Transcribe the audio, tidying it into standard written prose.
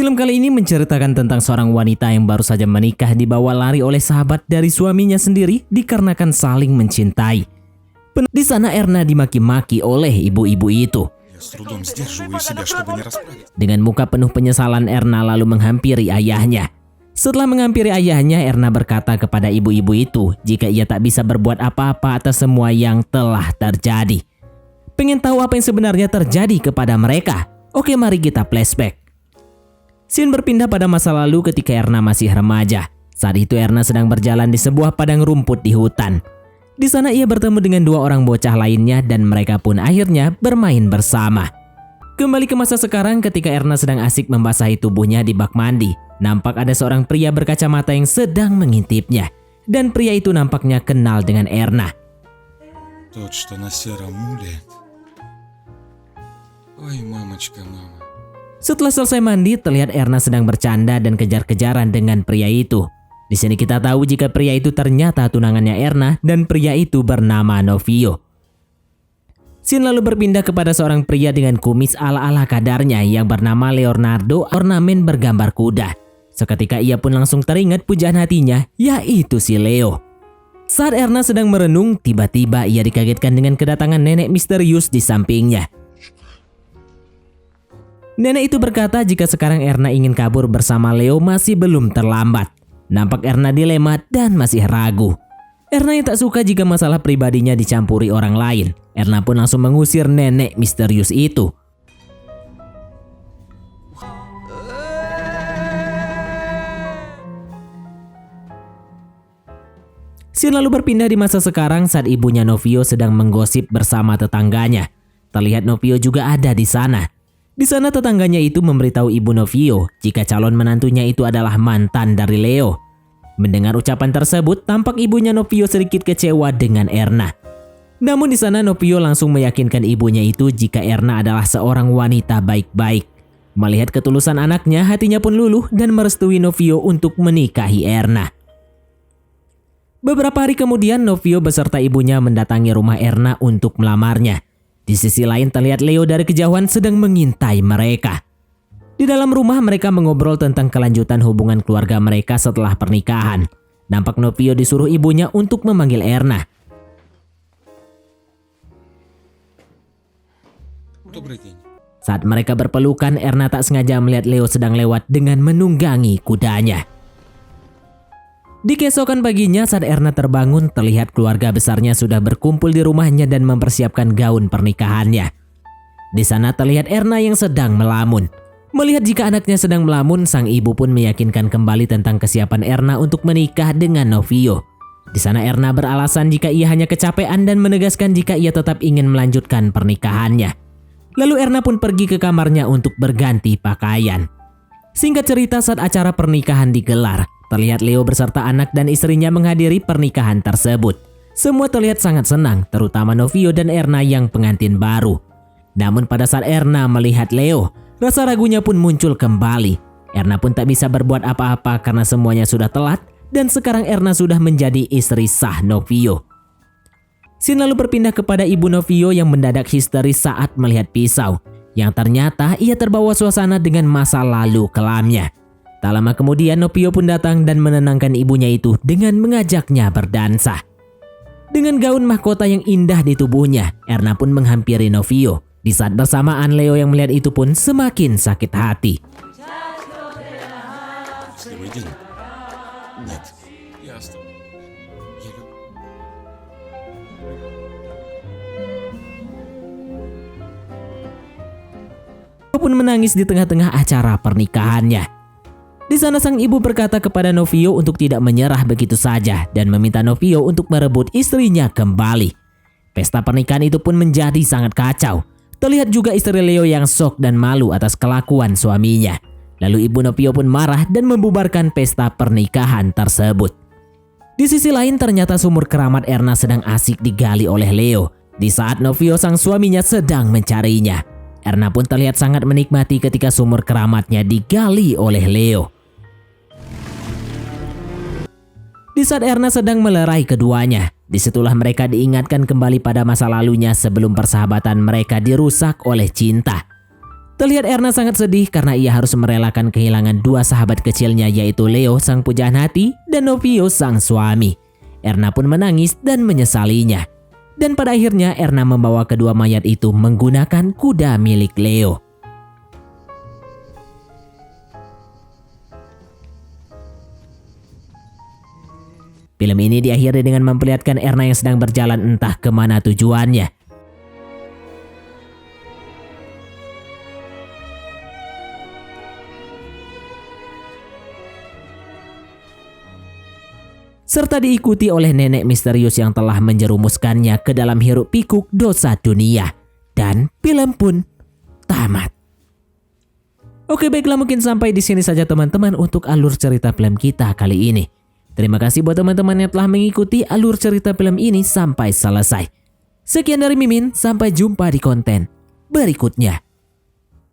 Film kali ini menceritakan tentang seorang wanita yang baru saja menikah dibawa lari oleh sahabat dari suaminya sendiri dikarenakan saling mencintai. Di sana Erna dimaki-maki oleh ibu-ibu itu. Dengan muka penuh penyesalan, Erna lalu menghampiri ayahnya. Setelah menghampiri ayahnya, Erna berkata kepada ibu-ibu itu jika ia tak bisa berbuat apa-apa atas semua yang telah terjadi. Pengen tahu apa yang sebenarnya terjadi kepada mereka? Oke, mari kita flashback. Scene berpindah pada masa lalu ketika Erna masih remaja. Saat itu Erna sedang berjalan di sebuah padang rumput di hutan. Di sana ia bertemu dengan dua orang bocah lainnya dan mereka pun akhirnya bermain bersama. Kembali ke masa sekarang ketika Erna sedang asik membasahi tubuhnya di bak mandi. Nampak ada seorang pria berkacamata yang sedang mengintipnya. Dan pria itu nampaknya kenal dengan Erna. Setelah selesai mandi, terlihat Erna sedang bercanda dan kejar-kejaran dengan pria itu. Di sini kita tahu jika pria itu ternyata tunangannya Erna dan pria itu bernama Novio. Scene lalu berpindah kepada seorang pria dengan kumis ala-ala kadarnya yang bernama Leonardo, ornamen bergambar kuda. Seketika ia pun langsung teringat pujaan hatinya, yaitu si Leo. Saat Erna sedang merenung, tiba-tiba ia dikagetkan dengan kedatangan nenek misterius di sampingnya. Nenek itu berkata jika sekarang Erna ingin kabur bersama Leo masih belum terlambat. Nampak Erna dilema dan masih ragu. Erna yang tak suka jika masalah pribadinya dicampuri orang lain. Erna pun langsung mengusir nenek misterius itu. Scene lalu berpindah di masa sekarang saat ibunya Novio sedang menggosip bersama tetangganya. Terlihat Novio juga ada di sana. Di sana tetangganya itu memberitahu ibu Novio jika calon menantunya itu adalah mantan dari Leo. Mendengar ucapan tersebut, tampak ibunya Novio sedikit kecewa dengan Erna. Namun di sana Novio langsung meyakinkan ibunya itu jika Erna adalah seorang wanita baik-baik. Melihat ketulusan anaknya, hatinya pun luluh dan merestui Novio untuk menikahi Erna. Beberapa hari kemudian, Novio beserta ibunya mendatangi rumah Erna untuk melamarnya. Di sisi lain terlihat Leo dari kejauhan sedang mengintai mereka. Di dalam rumah mereka mengobrol tentang kelanjutan hubungan keluarga mereka setelah pernikahan. Nampak Novio disuruh ibunya untuk memanggil Erna. Saat mereka berpelukan, Erna tak sengaja melihat Leo sedang lewat dengan menunggangi kudanya. Di keesokan paginya saat Erna terbangun, terlihat keluarga besarnya sudah berkumpul di rumahnya dan mempersiapkan gaun pernikahannya. Di sana terlihat Erna yang sedang melamun. Melihat jika anaknya sedang melamun, sang ibu pun meyakinkan kembali tentang kesiapan Erna untuk menikah dengan Novio. Di sana Erna beralasan jika ia hanya kecapean dan menegaskan jika ia tetap ingin melanjutkan pernikahannya. Lalu Erna pun pergi ke kamarnya untuk berganti pakaian. Singkat cerita, saat acara pernikahan digelar, terlihat Leo beserta anak dan istrinya menghadiri pernikahan tersebut. Semua terlihat sangat senang, terutama Novio dan Erna yang pengantin baru. Namun pada saat Erna melihat Leo, rasa ragunya pun muncul kembali. Erna pun tak bisa berbuat apa-apa karena semuanya sudah telat dan sekarang Erna sudah menjadi istri sah Novio. Scene lalu berpindah kepada ibu Novio yang mendadak histeris saat melihat pisau, yang ternyata ia terbawa suasana dengan masa lalu kelamnya. Tak lama kemudian Novio pun datang dan menenangkan ibunya itu dengan mengajaknya berdansa. Dengan gaun mahkota yang indah di tubuhnya, Erna pun menghampiri Novio. Di saat bersamaan Leo yang melihat itu pun semakin sakit hati. Leo pun menangis di tengah-tengah acara pernikahannya. Di sana sang ibu berkata kepada Novio untuk tidak menyerah begitu saja dan meminta Novio untuk merebut istrinya kembali. Pesta pernikahan itu pun menjadi sangat kacau. Terlihat juga istri Leo yang shock dan malu atas kelakuan suaminya. Lalu ibu Novio pun marah dan membubarkan pesta pernikahan tersebut. Di sisi lain ternyata sumur keramat Erna sedang asik digali oleh Leo. Di saat Novio sang suaminya sedang mencarinya. Erna pun terlihat sangat menikmati ketika sumur keramatnya digali oleh Leo. Di saat Erna sedang melerai keduanya, disitulah mereka diingatkan kembali pada masa lalunya sebelum persahabatan mereka dirusak oleh cinta. Terlihat Erna sangat sedih karena ia harus merelakan kehilangan dua sahabat kecilnya yaitu Leo sang pujaan hati dan Novio sang suami. Erna pun menangis dan menyesalinya. Dan pada akhirnya Erna membawa kedua mayat itu menggunakan kuda milik Leo. Film ini diakhiri dengan memperlihatkan Erna yang sedang berjalan entah kemana tujuannya. Serta diikuti oleh nenek misterius yang telah menjerumuskannya ke dalam hiruk pikuk dosa dunia. Dan film pun tamat. Oke, baiklah, mungkin sampai di sini saja teman-teman untuk alur cerita film kita kali ini. Terima kasih buat teman-teman yang telah mengikuti alur cerita film ini sampai selesai. Sekian dari Mimin, sampai jumpa di konten berikutnya.